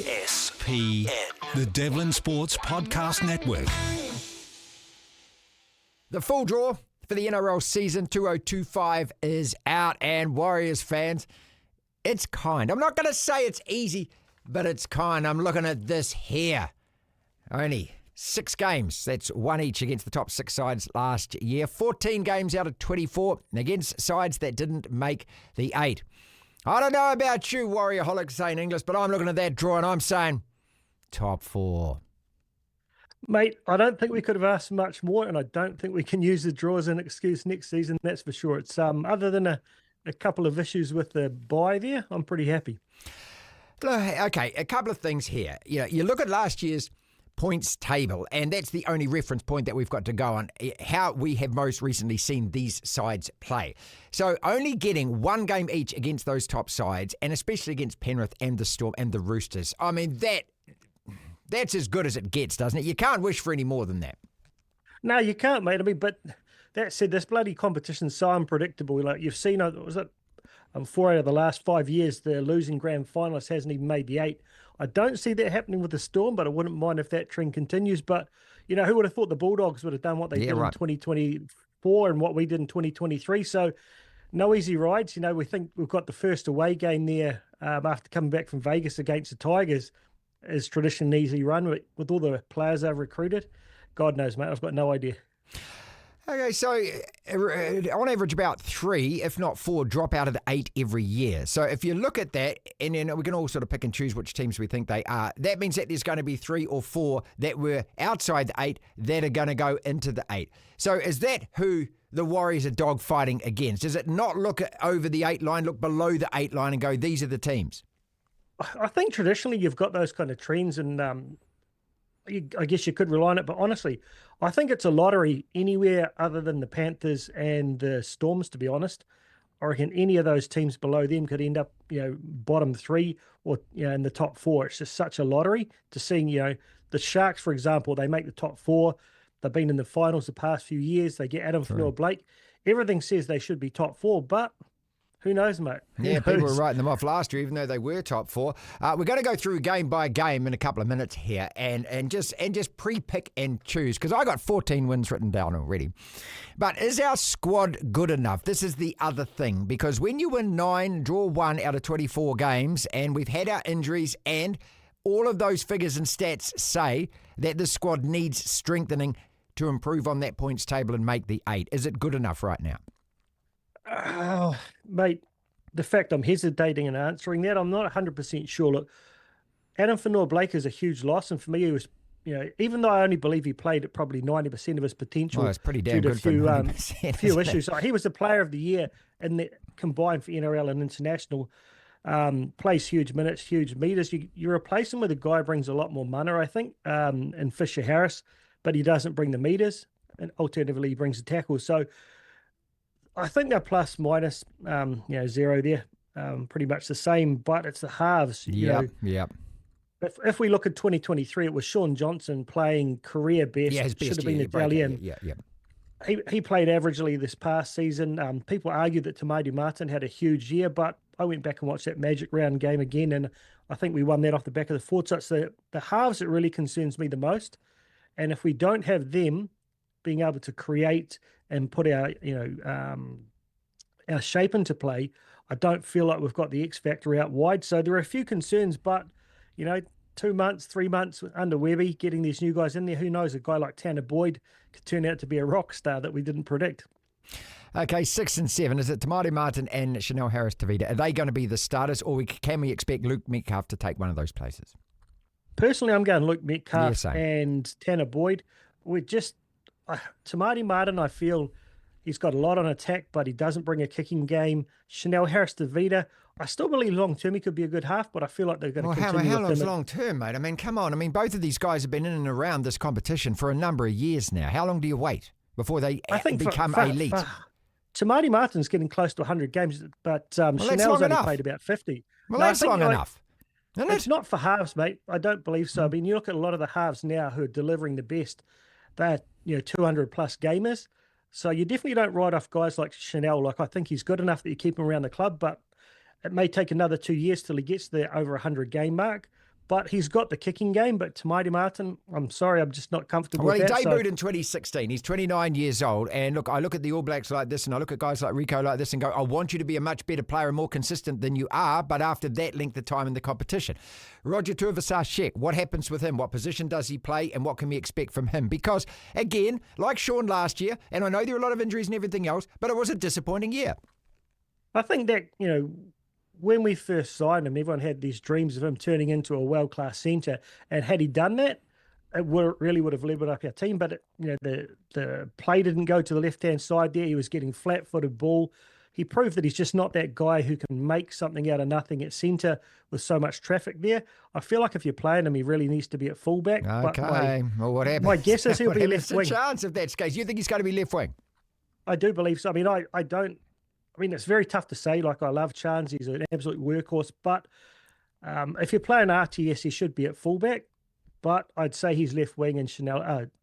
DSPN, the Devlin Sports Podcast Network. The full draw for the NRL season 2025 is out, and Warriors fans, it's kind. I'm not going to say it's easy, but it's kind. I'm looking at this here. Only 6 games. That's 1 each against the top 6 sides last year. 14 games out of 24 against sides that didn't make the 8. I don't know about you, Warriorholic Zane Inglis, but I'm looking at that draw and I'm saying top 4. Mate, I don't think we could have asked much more, and I don't think we can use the draw as an excuse next season, that's for sure. It's other than a couple of issues with the bye there, I'm pretty happy. Okay, a couple of things here. You know, you look at last year's points table, and that's the only reference point that we've got to go on, how we have most recently seen these sides play. So only getting 1 game each against those top sides, and especially against Penrith and the Storm and the Roosters. I mean, that's as good as it gets, doesn't it? You can't wish for any more than that. No, you can't, mate. I mean, but that said, this bloody competition's so unpredictable. Like, you've seen, was it 4 out of the last 5 years, the losing grand finalist hasn't even made the 8. I don't see that happening with the Storm, but I wouldn't mind if that trend continues. But, you know, who would have thought the Bulldogs would have done what they did in 2024 and what we did in 2023? So no easy rides. You know, we think we've got the first away game there after coming back from Vegas against the Tigers. Is traditionally an easy run with all the players they've recruited. God knows, mate. I've got no idea. Okay, so on average about 3, if not 4, drop out of the 8 every year. So if you look at that, and then we can all sort of pick and choose which teams we think they are, that means that there's going to be 3 or 4 that were outside the 8 that are going to go into the 8. So is that who the Warriors are dogfighting against? Does it not look over the 8 line, look below the 8 line and go, these are the teams? I think traditionally you've got those kind of trends, and I guess you could rely on it. But honestly, I think it's a lottery anywhere other than the Panthers and the Storms, to be honest. I reckon any of those teams below them could end up, you know, bottom 3 or, you know, in the top 4. It's just such a lottery to seeing, you know, the Sharks, for example, they make the top 4. They've been in the finals the past few years. They get Adam Fanua-Blake. Everything says they should be top 4, but who knows, mate? People were writing them off last year, even though they were top 4. We're going to go through game by game in a couple of minutes here, and just pre-pick and choose, because I got 14 wins written down already. But is our squad good enough? This is the other thing, because when you win 9, draw 1 out of 24 games, and we've had our injuries, and all of those figures and stats say that the squad needs strengthening to improve on that points table and make the 8. Is it good enough right now? Oh, mate, the fact I'm hesitating and answering that, I'm not 100% sure. Look, Adam Fanua-Blake is a huge loss, and for me, he was, you know, even though I only believe he played at probably 90% of his potential. Well, it's pretty damn good for 90%. Few issues. He was the player of the year in the combined for NRL and international. Plays huge minutes, huge meters. You replace him with a guy who brings a lot more mana, I think, in Fisher Harris, but he doesn't bring the meters, and alternatively, he brings the tackles. So I think they're plus minus, 0 there, pretty much the same, but it's the halves. Yeah. If we look at 2023, it was Sean Johnson playing career best. Yeah, his best. Should have been Italian. Yeah. He played averagely this past season. People argue that Marty Devlin had a huge year, but I went back and watched that Magic Round game again, and I think we won that off the back of the fort. So it's the halves that really concerns me the most. And if we don't have them being able to create and put our shape into play, I don't feel like we've got the X factor out wide. So there are a few concerns, but, you know, 2 months, 3 months under Webby, getting these new guys in there, who knows, a guy like Tanner Boyd could turn out to be a rock star that we didn't predict. Okay, 6 and 7. Is it Tamari Martin and Chanel Harris-Tavita? Are they going to be the starters, or can we expect Luke Metcalf to take one of those places? Personally, I'm going Luke Metcalf and Tanner Boyd. We're just... Tamari Martin, I feel he's got a lot on attack, but he doesn't bring a kicking game. Chanel Harris-Tavita, I still believe long-term he could be a good half, but I feel like they're going to continue. How long's long-term, mate? I mean, come on. I mean, both of these guys have been in and around this competition for a number of years now. How long do you wait before they become elite? Tamari Martin's getting close to 100 games, but Chanel's only played about 50. Well, that's long enough. It's not for halves, mate. I don't believe so. I mean, you look at a lot of the halves now who are delivering the best. They're 200 plus gamers. So you definitely don't write off guys like Chanel. Like, I think he's good enough that you keep him around the club, but it may take another 2 years till he gets the over 100 game mark. But he's got the kicking game. But to Marty Martin, I'm sorry, I'm just not comfortable with that. Well, he debuted in 2016. He's 29 years old. And look, I look at the All Blacks like this, and I look at guys like Rico like this and go, I want you to be a much better player and more consistent than you are, but after that length of time in the competition. Roger Tuivasa-Sheck, what happens with him? What position does he play? And what can we expect from him? Because, again, like Sean last year, and I know there were a lot of injuries and everything else, but it was a disappointing year. I think that, when we first signed him, everyone had these dreams of him turning into a world-class centre. And had he done that, it really would have leveled up our team. But, the play didn't go to the left-hand side there. He was getting flat-footed ball. He proved that he's just not that guy who can make something out of nothing at centre with so much traffic there. I feel like if you're playing him, he really needs to be at fullback. Okay, well, what happens? My guess is he'll be left wing. What's the chance if that's the case? You think he's going to be left wing? I do believe so. It's very tough to say. Like, I love Chance. He's an absolute workhorse. But if you're playing RTS, he should be at fullback. But I'd say he's left wing and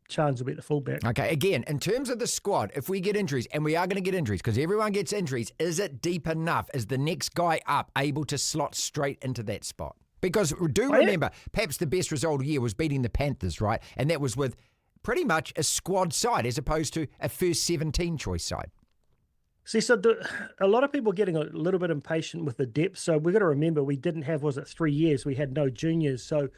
Chance will be at the fullback. Okay, again, in terms of the squad, if we get injuries, and we are going to get injuries because everyone gets injuries, is it deep enough? Is the next guy up able to slot straight into that spot? Because remember, perhaps the best result of the year was beating the Panthers, right? And that was with pretty much a squad side as opposed to a first 17 choice side. See, so a lot of people are getting a little bit impatient with the depth. So we've got to remember we didn't have, 3 years? We had no juniors. So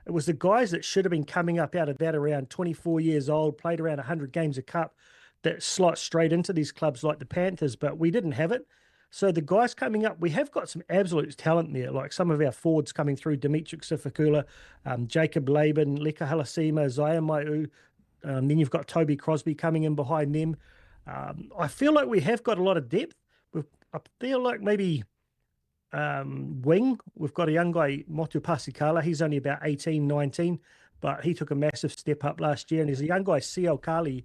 it was the guys that should have been coming up out of that around 24 years old, played around 100 games a cup, that slot straight into these clubs like the Panthers, but we didn't have it. So the guys coming up, we have got some absolute talent there, like some of our forwards coming through, Dimitri Sifakula, Jacob Laban, Leka Halasima, Zaya Maiu. Then you've got Toby Crosby coming in behind them. I feel like we have got a lot of depth. I feel like maybe wing, we've got a young guy, Motu Pasikala. He's only about 18, 19, but he took a massive step up last year. And there's a young guy, Sio Kali,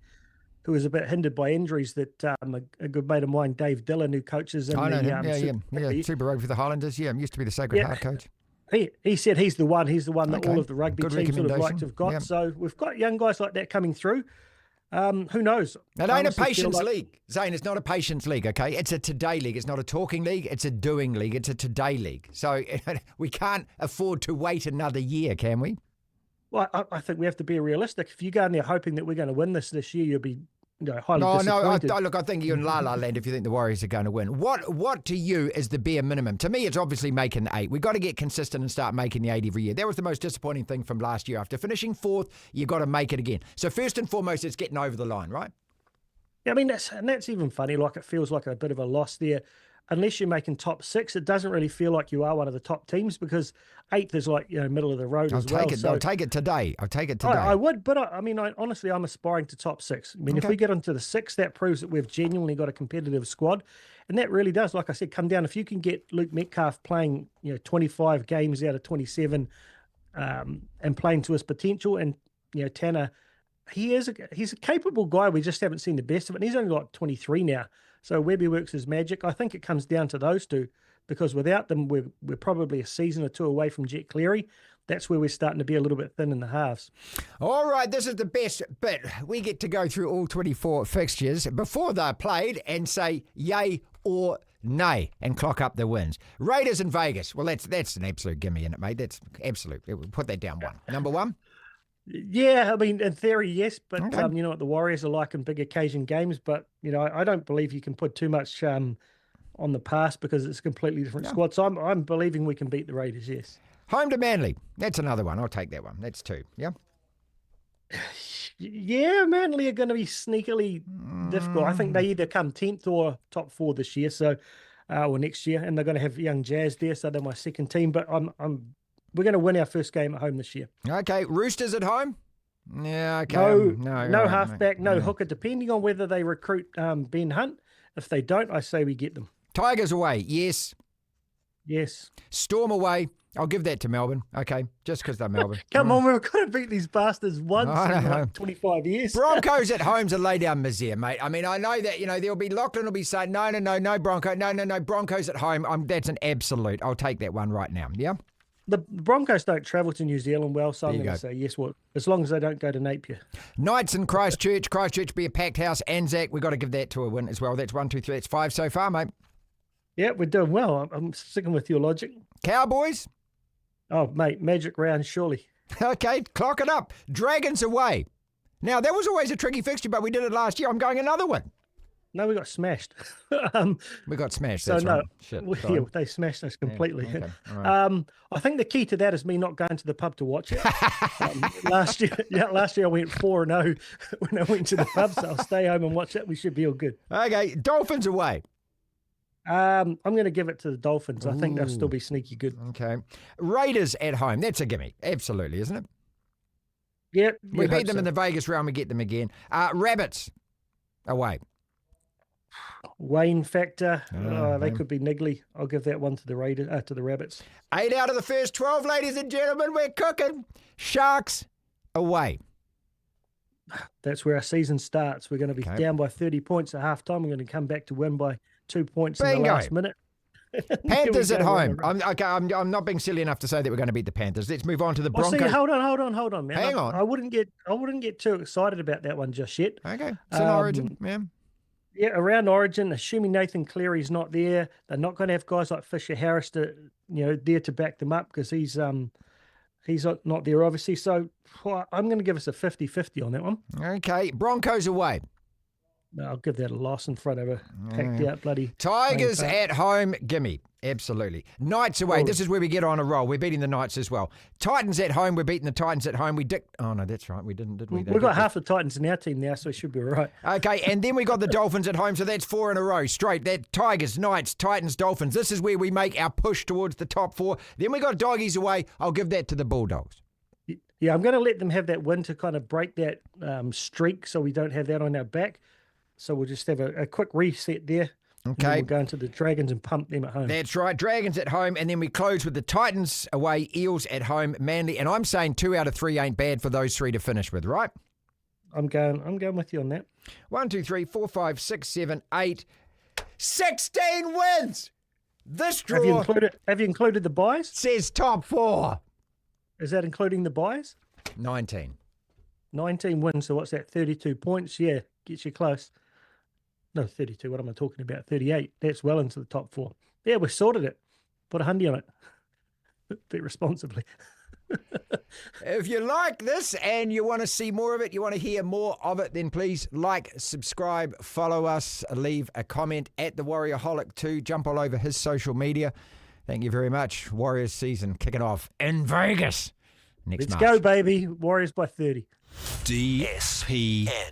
who was a bit hindered by injuries that a good mate of mine, Dave Dillon, who coaches in Super Rugby for the Highlanders. Yeah, used to be the Sacred Heart coach. He said he's the one that all of the rugby teams would have liked to have got. Yep. So we've got young guys like that coming through. Who knows? It ain't a patience league, Zane. It's not a patience league, okay? It's a today league. It's not a talking league. It's a doing league. It's a today league. So we can't afford to wait another year, can we? Well, I think we have to be realistic. If you go in there hoping that we're going to win this year, you'll be highly disappointed. Look, I think you're in la-la land if you think the Warriors are going to win. What to you is the bare minimum? To me, it's obviously making 8. We've got to get consistent and start making the 8 every year. That was the most disappointing thing from last year. After finishing 4th, you've got to make it again. So first and foremost, it's getting over the line, right? Yeah, that's even funny. Like, it feels like a bit of a loss there. Unless you're making top 6, it doesn't really feel like you are one of the top teams, because 8th is like, middle of the road as well. I'll take it today. I would, but honestly, I'm aspiring to top 6. If we get onto the 6, that proves that we've genuinely got a competitive squad. And that really does, like I said, come down. If you can get Luke Metcalf playing, 25 games out of 27 and playing to his potential, and, Tanner, he's a capable guy. We just haven't seen the best of it. And he's only like 23 now. So Webby works his magic. I think it comes down to those two, because without them, we're probably a season or 2 away from Jet Cleary. That's where we're starting to be a little bit thin in the halves. All right, this is the best bit. We get to go through all 24 fixtures before they're played and say yay or nay and clock up the wins. Raiders in Vegas. Well, that's an absolute gimme, isn't it, mate? That's absolute. We'll put that down 1. Number 1? Yeah, in theory, yes, but okay. You know what the Warriors are like in big occasion games. But I don't believe you can put too much on the past, because it's a completely different squad. So I'm believing we can beat the Raiders. Yes. Home to Manly. That's another one. I'll take that one. That's 2. Yeah. Yeah, Manly are going to be sneakily difficult. I think they either come 10th or top 4 this year. So, or next year, and they're going to have young Jazz there. So they're my second team. But we're going to win our first game at home this year. Okay, Roosters at home? Yeah, okay. No halfback, no hooker, depending on whether they recruit Ben Hunt. If they don't, I say we get them. Tigers away, yes. Yes. Storm away, I'll give that to Melbourne. Okay, just because they're Melbourne. Come on, we've got to beat these bastards once in like 25 years. Broncos at home's a lay down misère, mate. I know that, there'll be Lachlan will be saying, no, Bronco. No, Broncos at home. That's an absolute. I'll take that one right now, yeah? The Broncos don't travel to New Zealand well, so I'm going to say yes, as long as they don't go to Napier. Knights in Christchurch. Christchurch be a packed house. Anzac, we've got to give that to a win as well. That's 1, 2, 3. That's 5 so far, mate. Yeah, we're doing well. I'm sticking with your logic. Cowboys? Oh, mate, magic round, surely. Okay, clock it up. Dragons away. Now, that was always a tricky fixture, but we did it last year. I'm going another one. No, we got smashed. We got smashed. So That's no, right. Shit, they smashed us completely. okay, all right. I think the key to that is me not going to the pub to watch it. Last year I went 4-0 when I went to the pub, so I'll stay home and watch it. We should be all good. Okay, Dolphins away. I'm going to give it to the Dolphins. I think they'll still be sneaky good. Okay, Raiders at home. That's a gimme. Absolutely, isn't it? Yeah, We beat them in the Vegas round. We get them again. Rabbits away. Wayne factor. They could be niggly. I'll give that one to the Raiders, to the Rabbits. 8 out of the first 12, ladies and gentlemen. We're cooking. Sharks away. That's where our season starts. We're going to be down by 30 points at halftime. We're going to come back to win by 2 points in the last minute. Panthers at home. I'm not being silly enough to say that we're going to beat the Panthers. Let's move on to the Broncos. Hold on, man. Hang on. I wouldn't get too excited about that one just yet. Okay, it's an Origin, yeah. Yeah, around Origin, assuming Nathan Cleary's not there, they're not going to have guys like Fisher Harris to, there to back them up because he's not there obviously. So I'm going to give us a 50-50 on that one. Okay, Broncos away. I'll give that a loss in front of a packed out bloody Tigers at home, gimme. Absolutely. Knights away. This is where we get on a roll. We're beating the Knights as well. Titans at home. We're beating the Titans at home. Oh, no, that's right. We didn't, did we? We've got half the Titans in our team now, so we should be all right. Okay, and then we got the Dolphins at home, so that's 4 in a row straight. That Tigers, Knights, Titans, Dolphins. This is where we make our push towards the top 4. Then we got Doggies away. I'll give that to the Bulldogs. Yeah, I'm going to let them have that win to kind of break that streak so we don't have that on our back. So we'll just have a quick reset there. Okay. We'll go into the Dragons and pump them at home. That's right. Dragons at home, and then we close with the Titans away, Eels at home, Manly. And I'm saying 2 out of 3 ain't bad for those 3 to finish with, right? I'm going with you on that. 1, 2, 3, 4, 5, 6, 7, 8, 16 wins. This draw. Have you included the buys? Says top 4. Is that including the buys? 19. 19 wins. So what's that? 32 points. Yeah, gets you close. No, 32. What am I talking about? 38. That's well into the top 4. Yeah, we sorted it. Put a hundy on it. Bet responsibly. If you like this and you want to see more of it, you want to hear more of it, then please like, subscribe, follow us, leave a comment at the Warriorholic too. Jump all over his social media. Thank you very much. Warriors season kicking off in Vegas next March. Let's go, baby. Warriors by 30. DSPN.